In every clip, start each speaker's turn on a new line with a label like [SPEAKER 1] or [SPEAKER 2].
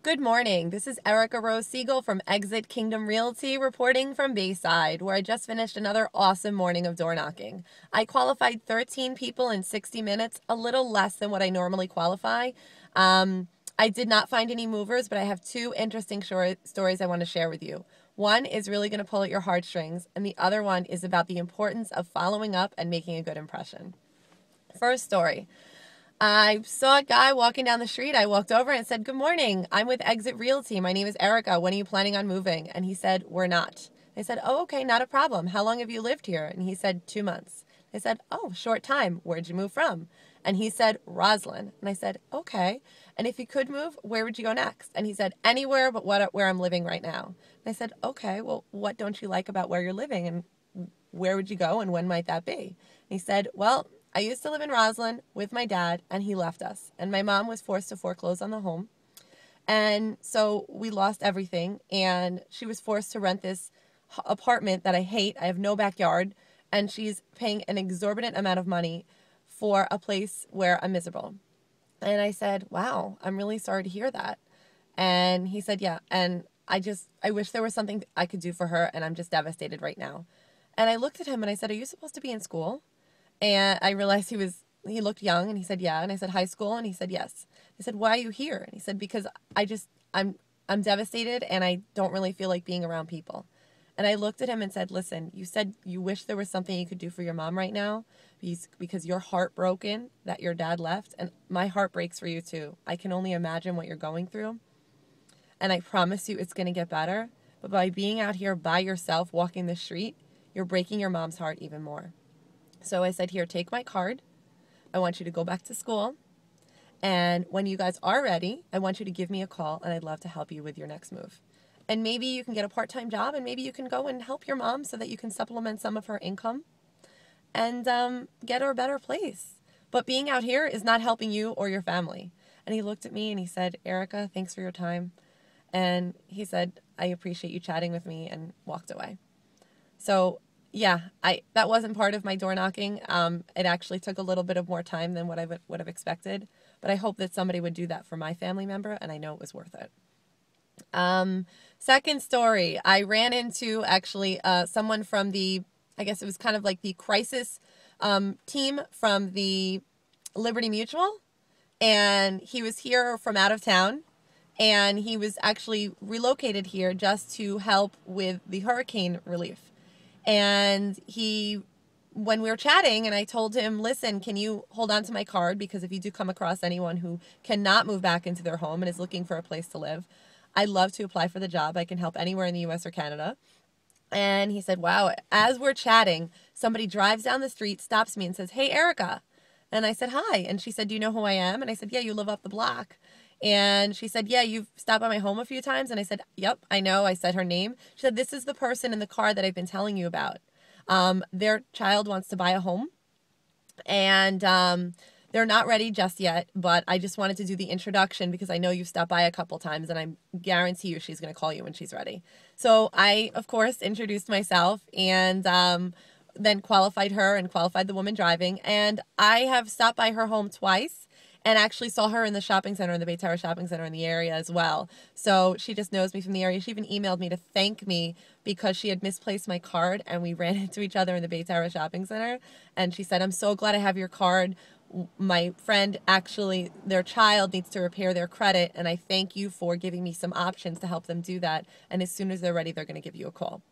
[SPEAKER 1] Good morning. This is Erica Rose Siegel from Exit Kingdom Realty reporting from Bayside, where I just finished another awesome morning of door knocking. I qualified 13 people in 60 minutes, a little less than what I normally qualify. I did not find any movers, but I have two interesting stories I want to share with you. One is really going to pull at your heartstrings, and the other one is about the importance of following up and making a good impression. First story. I saw a guy walking down the street. I walked over and said, "Good morning. I'm with Exit Realty. My name is Erica. When are you planning on moving?" And he said, "We're not." I said, "Oh, okay, not a problem. How long have you lived here?" And he said, 2 months. I said, "Oh, short time. Where'd you move from?" And he said, "Roslyn." And I said, "Okay. And if you could move, where would you go next?" And he said, "Anywhere but where I'm living right now." And I said, "Okay, well, what don't you like about where you're living? And where would you go and when might that be?" And he said, "Well, I used to live in Roslyn with my dad, and he left us. And my mom was forced to foreclose on the home. And so we lost everything, and she was forced to rent this apartment that I hate. I have no backyard, and she's paying an exorbitant amount of money for a place where I'm miserable." And I said, "Wow, I'm really sorry to hear that." And he said, "Yeah, and I wish there was something I could do for her, and I'm just devastated right now." And I looked at him and I said, "Are you supposed to be in school?" And I realized he looked young, and he said, "Yeah." And I said, "High school?" And he said, "Yes." I said, "Why are you here?" And he said, "Because I'm devastated, and I don't really feel like being around people." And I looked at him and said, "Listen, you said you wish there was something you could do for your mom right now because you're heartbroken that your dad left, and my heart breaks for you too. I can only imagine what you're going through, and I promise you it's going to get better. But by being out here by yourself walking the street, you're breaking your mom's heart even more." So I said, "Here, take my card. I want you to go back to school. And when you guys are ready, I want you to give me a call, and I'd love to help you with your next move. And maybe you can get a part-time job, and maybe you can go and help your mom so that you can supplement some of her income and get her a better place. But being out here is not helping you or your family." And he looked at me and he said, "Erica, thanks for your time." And he said, "I appreciate you chatting with me," and walked away. So yeah, that wasn't part of my door knocking. It actually took a little bit of more time than what I would have expected, but I hope that somebody would do that for my family member, and I know it was worth it. Second story, I ran into actually someone from I guess it was kind of like the crisis team from the Liberty Mutual, and he was here from out of town, and he was actually relocated here just to help with the hurricane relief. And when we were chatting, and I told him, "Listen, can you hold on to my card? Because if you do come across anyone who cannot move back into their home and is looking for a place to live, I'd love to apply for the job. I can help anywhere in the US or Canada." And he said, "Wow." As we're chatting, somebody drives down the street, stops me and says, "Hey, Erica." And I said, "Hi." And she said, "Do you know who I am?" And I said, "Yeah, you live up the block." And she said, "Yeah, you've stopped by my home a few times." And I said, "Yep, I know." I said her name. She said, "This is the person in the car that I've been telling you about. Their child wants to buy a home, and they're not ready just yet, but I just wanted to do the introduction because I know you've stopped by a couple times, and I guarantee you she's going to call you when she's ready." So I, of course, introduced myself, and then qualified her and qualified the woman driving. And I have stopped by her home twice and actually saw her in the shopping center, in the Bay Terrace shopping center in the area as well. So she just knows me from the area. She even emailed me to thank me because she had misplaced my card, and we ran into each other in the Bay Terrace shopping center. And she said, "I'm so glad I have your card. My friend, actually, their child needs to repair their credit, and I thank you for giving me some options to help them do that. And as soon as they're ready, they're going to give you a call."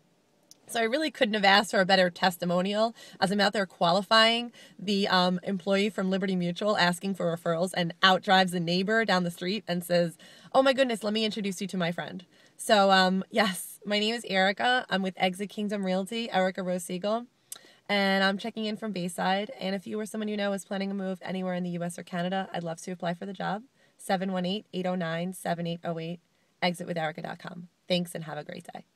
[SPEAKER 1] So I really couldn't have asked for a better testimonial, as I'm out there qualifying the employee from Liberty Mutual asking for referrals, and out drives a neighbor down the street and says, "Oh my goodness, let me introduce you to my friend." So yes, my name is Erica. I'm with Exit Kingdom Realty, Erica Rose Siegel, and I'm checking in from Bayside. And if you or someone you know is planning a move anywhere in the US or Canada, I'd love to apply for the job. 718-809-7808, exitwitherica.com. Thanks, and have a great day.